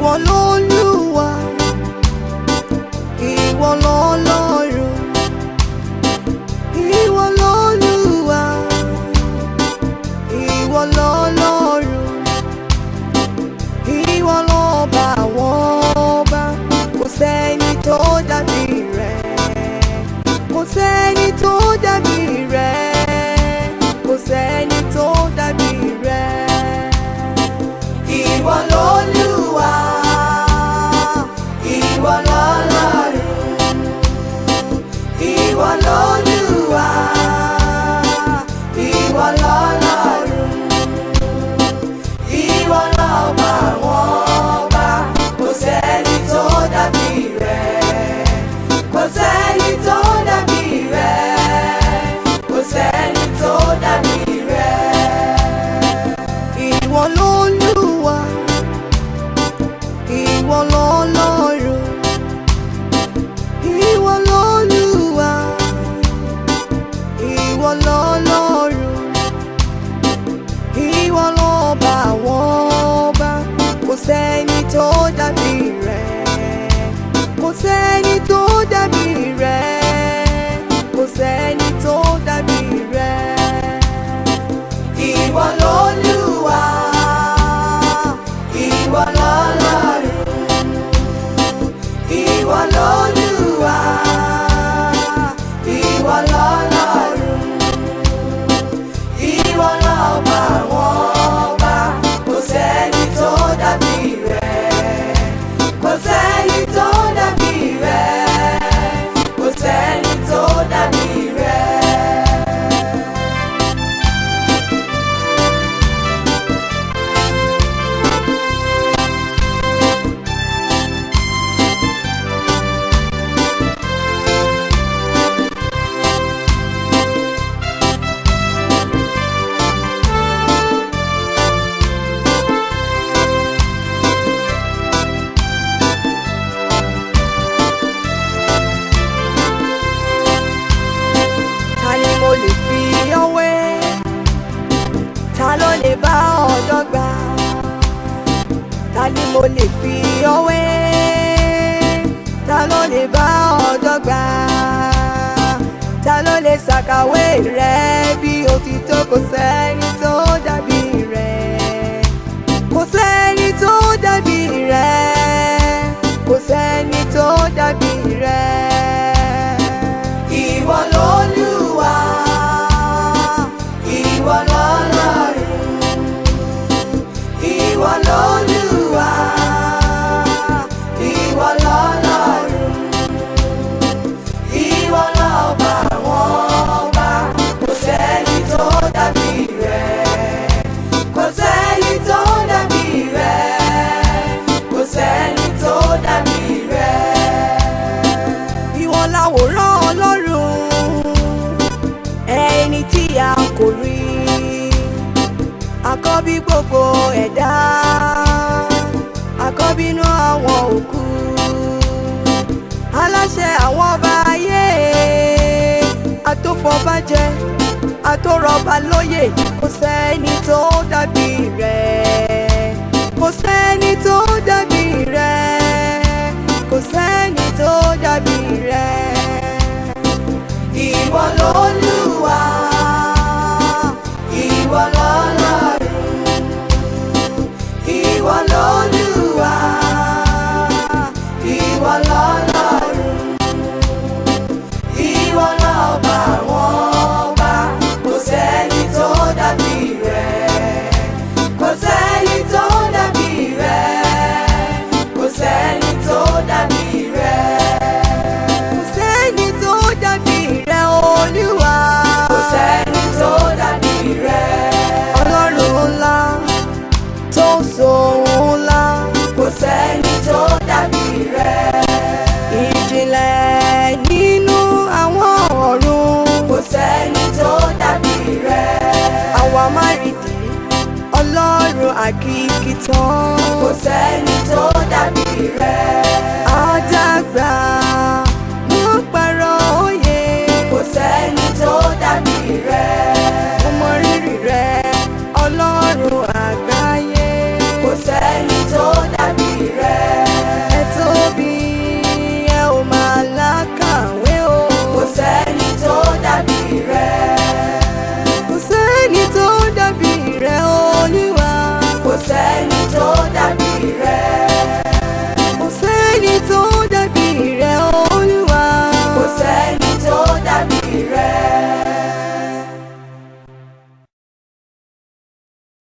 Ìwọ l'Olúwa, ìwọ l'Ọlọ́run, ìwọ l'Olúwa, ìwọ l'Ọlọ́run, ìwọ l'Ọba àwọn ọba. Kò sẹ́ni tó dàbí rẹ, kò sẹ́ni tó dàbí rẹ, kò sẹ́ni tó dàbí rẹ. Ìwọ l'Olúwa, ìwọ l'Ọlọ́run, ìwọ l'Olúwa, ìwọ l'Ọlọ́run, ìwọ l'Ọba àwọn ọba. Kò sẹ́ni tó dàbí rẹ, kò sẹ́ni tó dàbí rẹ, kò sẹ́ni tó dàbí rẹ. Ìwọ l'Olúwa, ìwọ l'Ọlọ́run, ìwọ l'Olúwa, ìwọ l'Ọlọ́run, ìwọ l'Ọba àwọn ọba. Kò sẹ́ni tó dàbí rẹ, kò sẹ́ni tó dàbí rẹ, kò sẹ́ni tó dàbí rẹ. Ìwọ l'Olúwa, ìwọ l'Ọlọ́run, ìwọ l'Olúwa, ìwọ l'Ọlọ́run, ìwọ l'Ọba àwọn ọba. Kò sẹ́ni tó dàbí rẹ, kò sẹ́ni tó dàbí rẹ, kò sẹ́ni tó dàbí rẹ. Ta ni mo lè fi ọ́ wé? Ta ló lè bá ọ dọ́gba? Ta ni mo lè fi ọ́ wé? Ta ló lè bá ọ dọ́gba? Ta ló lè ṣàkàwé rẹ bí òtítọ́? Kò sẹ́ni tó dàbí rẹ, kò sẹ́ni tó dàbí rẹ, kò sẹ́ni tó dàbí rẹ. Ìwọ l'Olúwa, ìwọ l'Ọlọ́run, ìwọ l'Olúwa, ìwọ l'Ọlọ́run, ìwọ l'Ọba àwọn ọba. Kò sẹ́ni tó dàbí rẹ, kò sẹ́ni tó dàbí rẹ, kò sẹ́ni tó dàbí rẹ. Ìwọ l'àwòrán Ọlọ́run, ẹni tí a kò rí, àkọ́bí gbogbo ẹ̀dá, àkọ́bí inú àwọn òkú, aláṣẹ àwọn ọba ayé, atófọbájẹ, atórọba lóyè. Kò sẹ́ni tó dàbí rẹ, kò sẹ́ni tó dàbí rẹ, kò sẹ́ni tó dàbí rẹ. Ìwọ l'Olúwa, ìwọ l'Ọlọ́run, ìwọ l'Olúwa, ìwọ l'Ọlọ́run, ìwọ l'Ọba àwọn ọba. Kò sẹ́ni tó dàbí rẹ, kò sẹ́ni tó dàbí rẹ, kò sẹ́ni tó dàbí rẹ. Kò sẹ́ni tó dàbí rẹ Olúwa, kò sẹ́ni tó dàbí rẹ. Ọlọ́run ńlá tó sòun ńlá, kò sẹ́ni tó dàbí rẹ. Ìjìnlẹ̀ nínú àwọn ọ̀run, kò sẹ́ni tó dàbí rẹ. Àwa máa rí di Ọlọ́run àkìkìtàn.